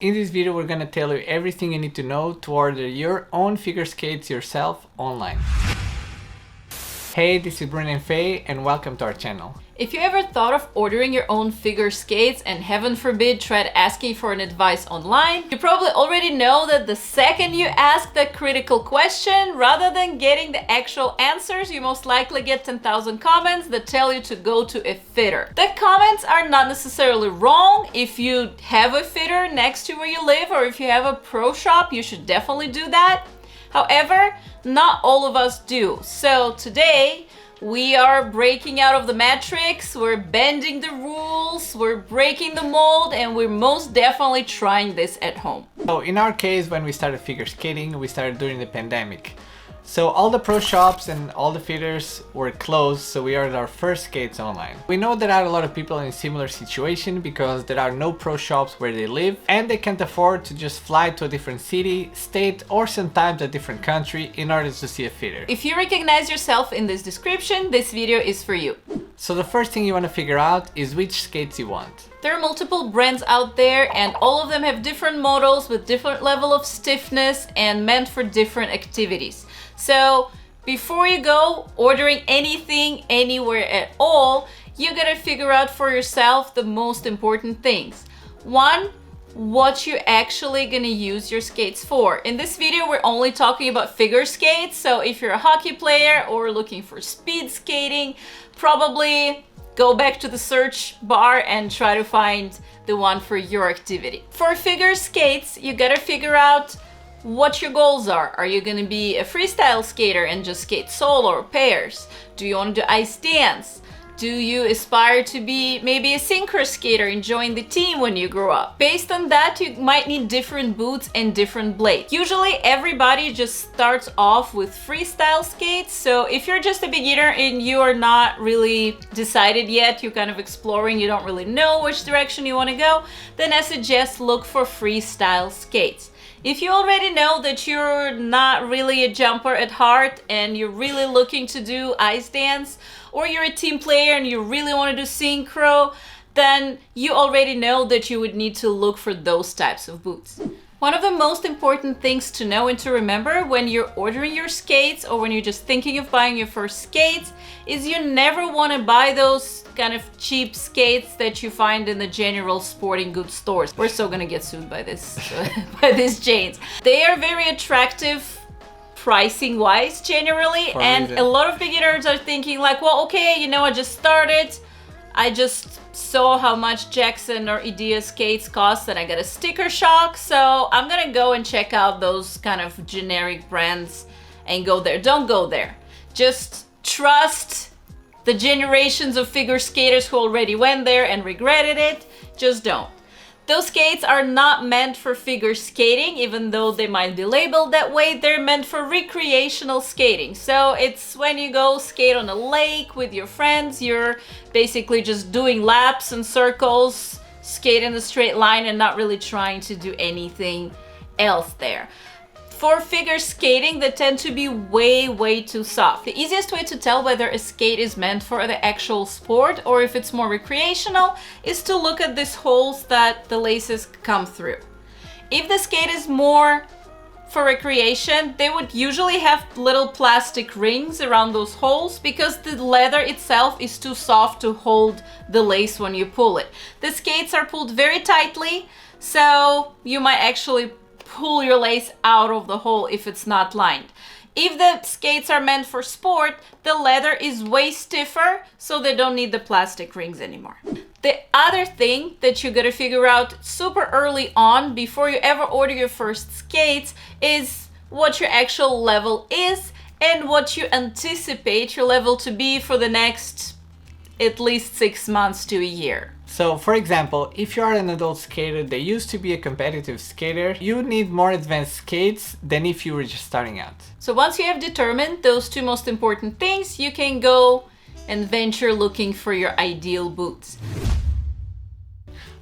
In this video, we're gonna tell you everything you need to know to order your own figure skates yourself online. Hey, this is Bryn and Faye, and welcome to our channel. If you ever thought of ordering your own figure skates and heaven forbid tried asking for an advice online, you probably already know that the second you ask that critical question, rather than getting the actual answers, you most likely get 10,000 comments that tell you to go to a fitter. The comments are not necessarily wrong. If you have a fitter next to where you live, or if you have a pro shop, you should definitely do that. However, not all of us do. So today, we are breaking out of the matrix, we're bending the rules, we're breaking the mold, and we're most definitely trying this at home. So in our case, when we started figure skating, we started during the pandemic. So all the pro shops and all the fitters were closed, so we ordered our first skates online. We know there are a lot of people in a similar situation because there are no pro shops where they live and they can't afford to just fly to a different city, state, or sometimes a different country in order to see a fitter. If you recognize yourself in this description, this video is for you. So the first thing you want to figure out is which skates you want. There are multiple brands out there and all of them have different models with different level of stiffness and meant for different activities. So before you go ordering anything anywhere at all, you gotta figure out for yourself the most important things. One, what you're actually gonna use your skates for. In this video, we're only talking about figure skates. So if you're a hockey player or looking for speed skating, probably go back to the search bar and try to find the one for your activity. For figure skates, you gotta figure out what your goals are. Are you gonna be a freestyle skater and just skate solo or pairs? Do you want to do ice dance? Do you aspire to be maybe a synchro skater and join the team when you grow up? Based on that, you might need different boots and different blades. Usually everybody just starts off with freestyle skates. So if you're just a beginner and you are not really decided yet, you're kind of exploring, you don't really know which direction you want to go, then I suggest look for freestyle skates. If you already know that you're not really a jumper at heart and you're really looking to do ice dance, or you're a team player and you really want to do synchro, then you already know that you would need to look for those types of boots. One of the most important things to know and to remember when you're ordering your skates or when you're just thinking of buying your first skates is you never want to buy those kind of cheap skates that you find in the general sporting goods stores. We're so gonna get sued by this by these chains. They are very attractive pricing wise generally, and a lot of beginners are thinking like, well, okay, you know, I just started, I just saw how much Jackson or Edea skates cost and I got a sticker shock, so I'm gonna go and check out those kind of generic brands and go there. Don't go there. Just trust the generations of figure skaters who already went there and regretted it. Just don't. Those skates are not meant for figure skating, even though they might be labeled that way. They're meant for recreational skating. So it's when you go skate on a lake with your friends, you're basically just doing laps and circles, skate in a straight line and not really trying to do anything else there. For figure skating, they tend to be way too soft. The easiest way to tell whether a skate is meant for the actual sport or if it's more recreational is to look at these holes that the laces come through. If the skate is more for recreation, they would usually have little plastic rings around those holes because the leather itself is too soft to hold the lace when you pull it. The skates are pulled very tightly, so you might actually pull your lace out of the hole if it's not lined. If the skates are meant for sport, the leather is way stiffer, so they don't need the plastic rings anymore. The other thing that you gotta figure out super early on before you ever order your first skates is what your actual level is and what you anticipate your level to be for the next at least 6 months to a year. So for example, if you are an adult skater that used to be a competitive skater, you need more advanced skates than if you were just starting out. So once you have determined those two most important things, you can go and venture looking for your ideal boots.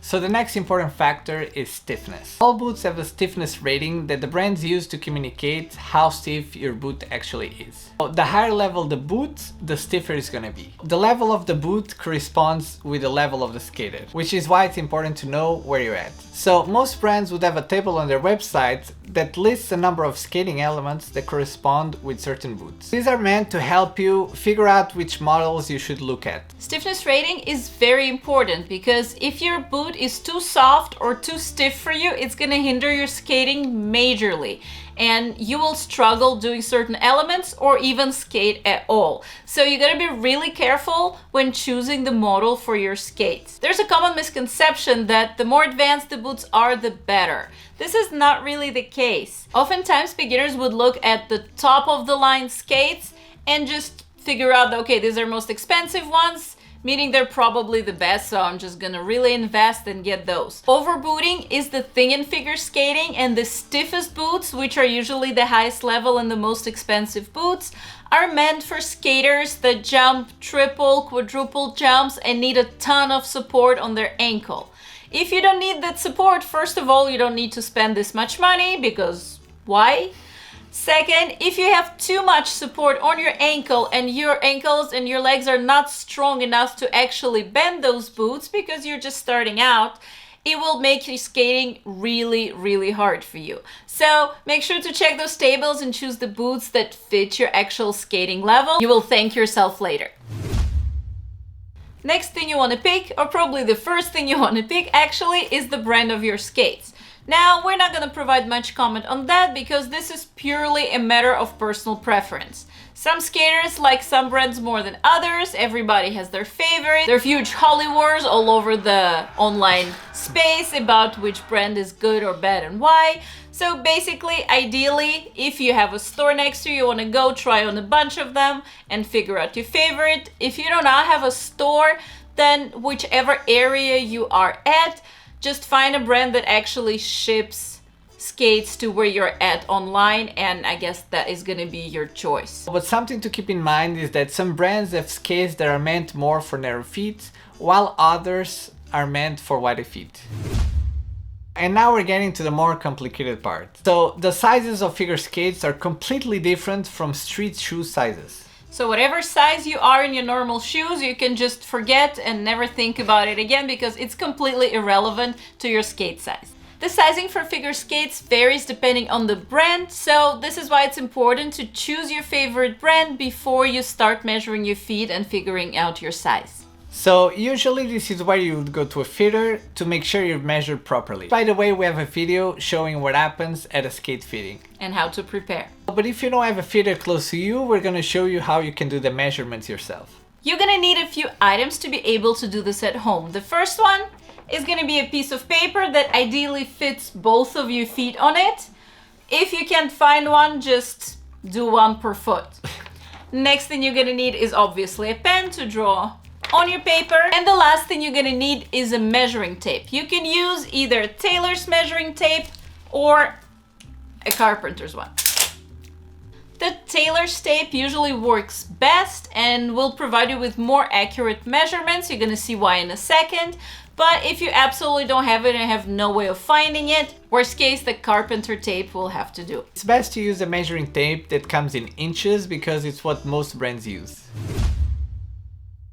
So the next important factor is stiffness. All boots have a stiffness rating that the brands use to communicate how stiff your boot actually is. So the higher level the boot, the stiffer it's gonna be. The level of the boot corresponds with the level of the skater, which is why it's important to know where you're at. So most brands would have a table on their website that lists a number of skating elements that correspond with certain boots. These are meant to help you figure out which models you should look at. Stiffness rating is very important because if your boot is too soft or too stiff for you, it's gonna hinder your skating majorly, and you will struggle doing certain elements or even skate at all. So you gotta be really careful when choosing the model for your skates. There's a common misconception that the more advanced the boots are, the better. This is not really the case. Oftentimes beginners would look at the top of the line skates and just figure out that, okay, these are most expensive ones, meaning they're probably the best, so I'm just gonna really invest and get those. Overbooting is the thing in figure skating, and the stiffest boots, which are usually the highest level and the most expensive boots, are meant for skaters that jump triple, quadruple jumps and need a ton of support on their ankle. If you don't need that support, first of all, you don't need to spend this much money, because why? Second, if you have too much support on your ankle and your ankles and your legs are not strong enough to actually bend those boots because you're just starting out, it will make your skating really, really hard for you. So make sure to check those tables and choose the boots that fit your actual skating level. You will thank yourself later. Next thing you want to pick, or probably the first thing you want to pick actually, is the brand of your skates. Now, we're not going to provide much comment on that because this is purely a matter of personal preference. Some skaters like some brands more than others, everybody has their favorite. There are huge Holly wars all over the online space about which brand is good or bad and why. So basically, ideally, if you have a store next to you, you want to go try on a bunch of them and figure out your favorite. If you do not have a store, then whichever area you are at, just find a brand that actually ships skates to where you're at online, and I guess that is gonna be your choice. But something to keep in mind is that some brands have skates that are meant more for narrow feet, while others are meant for wider feet. And now we're getting to the more complicated part. So the sizes of figure skates are completely different from street shoe sizes. So whatever size you are in your normal shoes, you can just forget and never think about it again because it's completely irrelevant to your skate size. The sizing for figure skates varies depending on the brand, so this is why it's important to choose your favorite brand before you start measuring your feet and figuring out your size. So usually this is where you would go to a fitter to make sure you're measured properly. By the way, we have a video showing what happens at a skate fitting. And how to prepare. But if you don't have a fitter close to you, we're gonna show you how you can do the measurements yourself. You're gonna need a few items to be able to do this at home. The first one is gonna be a piece of paper that ideally fits both of your feet on it. If you can't find one, just do one per foot. Next thing you're gonna need is obviously a pen to draw on your paper. And the last thing you're gonna need is a measuring tape. You can use either tailor's measuring tape or a carpenter's one. The tailor's tape usually works best and will provide you with more accurate measurements. You're gonna see why in a second. But if you absolutely don't have it and have no way of finding it, worst case, the carpenter tape will have to do. It's best to use a measuring tape that comes in inches because it's what most brands use.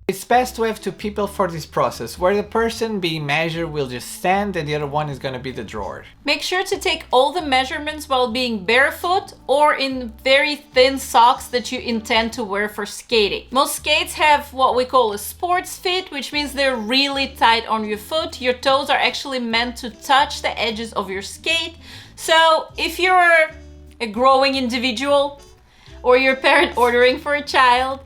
It's best to have two people for this process, where the person being measured will just stand and the other one is going to be the drawer. Make sure to take all the measurements while being barefoot or in very thin socks that you intend to wear for skating. Most skates have what we call a sports fit, which means they're really tight on your foot. Your toes are actually meant to touch the edges of your skate. So if you're a growing individual, or you're a parent ordering for a child,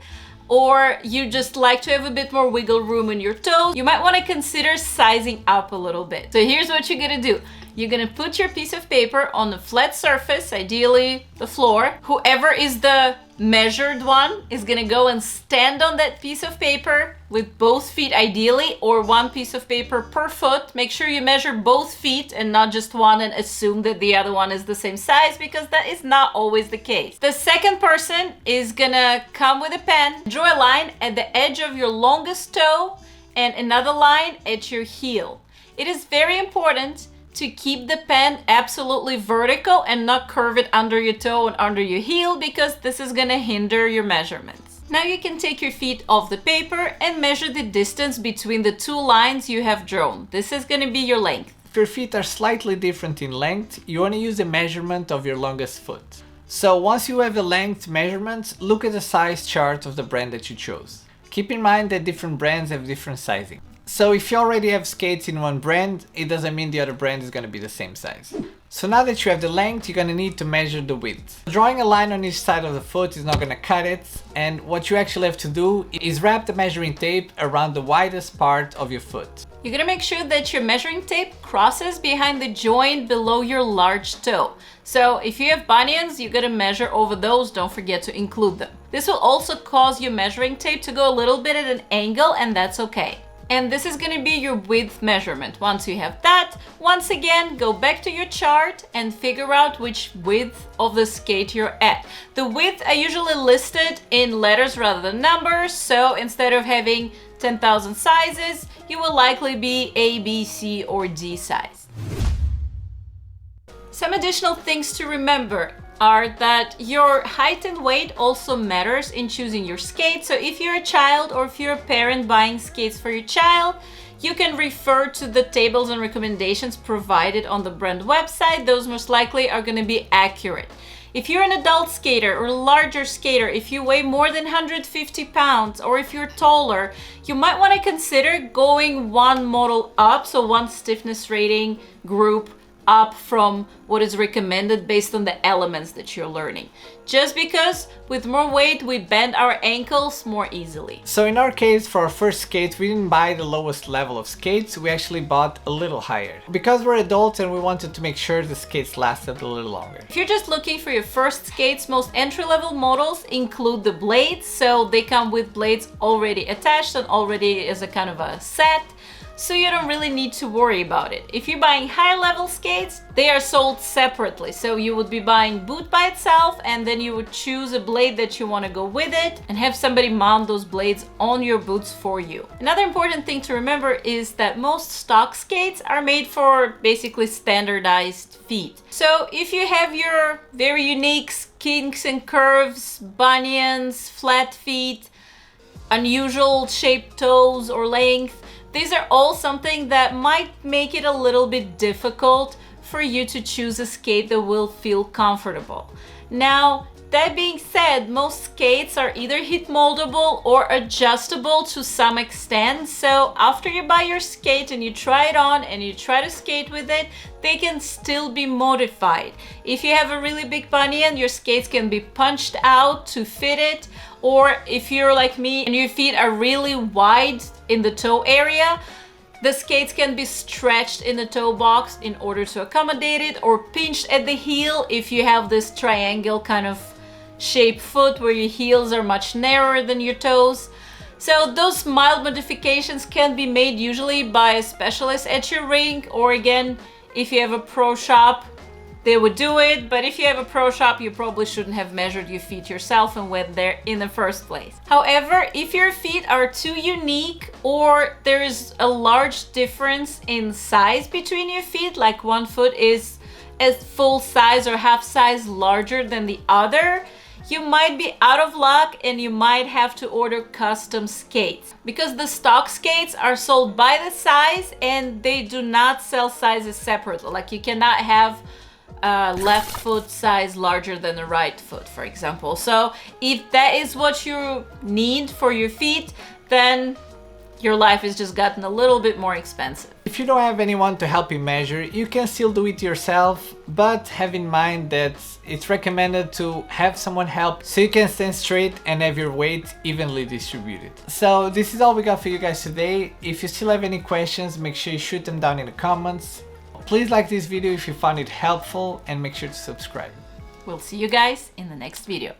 or you just like to have a bit more wiggle room in your toes, you might want to consider sizing up a little bit. So here's what you're gonna do. You're gonna put your piece of paper on a flat surface, ideally the floor. Whoever is the measured one is gonna go and stand on that piece of paper with both feet ideally, or one piece of paper per foot. Make sure you measure both feet and not just one and assume that the other one is the same size, because that is not always the case. The second person is gonna come with a pen, draw a line at the edge of your longest toe and another line at your heel. It is very important to keep the pen absolutely vertical and not curve it under your toe and under your heel, because this is gonna hinder your measurements. Now you can take your feet off the paper and measure the distance between the two lines you have drawn. This is gonna be your length. If your feet are slightly different in length, you want to use the measurement of your longest foot. So once you have the length measurements, look at the size chart of the brand that you chose. Keep in mind that different brands have different sizing. So if you already have skates in one brand, it doesn't mean the other brand is going to be the same size. So now that you have the length, you're going to need to measure the width. Drawing a line on each side of the foot is not going to cut it, and what you actually have to do is wrap the measuring tape around the widest part of your foot. You're gonna make sure that your measuring tape crosses behind the joint below your large toe. So if you have bunions, you're gonna measure over those, don't forget to include them. This will also cause your measuring tape to go a little bit at an angle, and that's okay. And this is gonna be your width measurement. Once you have that, once again, go back to your chart and figure out which width of the skate you're at. The width I usually listed in letters rather than numbers, so instead of having 10,000 sizes, you will likely be A, B, C, or D size. Some additional things to remember are that your height and weight also matters in choosing your skates. So if you're a child or if you're a parent buying skates for your child, you can refer to the tables and recommendations provided on the brand website. Those most likely are going to be accurate. If you're an adult skater or larger skater, if you weigh more than 150 pounds, or if you're taller, you might want to consider going one model up, so one stiffness rating group up from what is recommended based on the elements that you're learning. Just because with more weight, we bend our ankles more easily. So in our case, for our first skates, we didn't buy the lowest level of skates, we actually bought a little higher. Because we're adults and we wanted to make sure the skates lasted a little longer. If you're just looking for your first skates, most entry-level models include the blades, so they come with blades already attached and already as a kind of a set. So you don't really need to worry about it. If you're buying higher level skates, they are sold separately. So you would be buying boot by itself, and then you would choose a blade that you want to go with it and have somebody mount those blades on your boots for you. Another important thing to remember is that most stock skates are made for basically standardized feet. So if you have your very unique kinks and curves, bunions, flat feet, unusual shaped toes or length, these are all something that might make it a little bit difficult for you to choose a skate that will feel comfortable. Now, that being said, most skates are either heat moldable or adjustable to some extent. So after you buy your skate and you try it on and you try to skate with it, they can still be modified. If you have a really big bunion, your skates can be punched out to fit it. Or if you're like me and your feet are really wide in the toe area, the skates can be stretched in the toe box in order to accommodate it, or pinched at the heel if you have this triangle kind of shaped foot where your heels are much narrower than your toes. So those mild modifications can be made usually by a specialist at your rink, or again, if you have a pro shop, they would do it. But if you have a pro shop, you probably shouldn't have measured your feet yourself and went there in the first place. However, if your feet are too unique, or there is a large difference in size between your feet, like one foot is a full size or half size larger than the other, you might be out of luck and you might have to order custom skates, because the stock skates are sold by the size and they do not sell sizes separately. Like you cannot have left foot size larger than the right foot, for example. So if that is what you need for your feet, then your life has just gotten a little bit more expensive. If you don't have anyone to help you measure, you can still do it yourself, but have in mind that it's recommended to have someone help so you can stand straight and have your weight evenly distributed. So this is all we got for you guys today. If you still have any questions, make sure you shoot them down in the comments. Please like this video if you found it helpful and make sure to subscribe. We'll see you guys in the next video.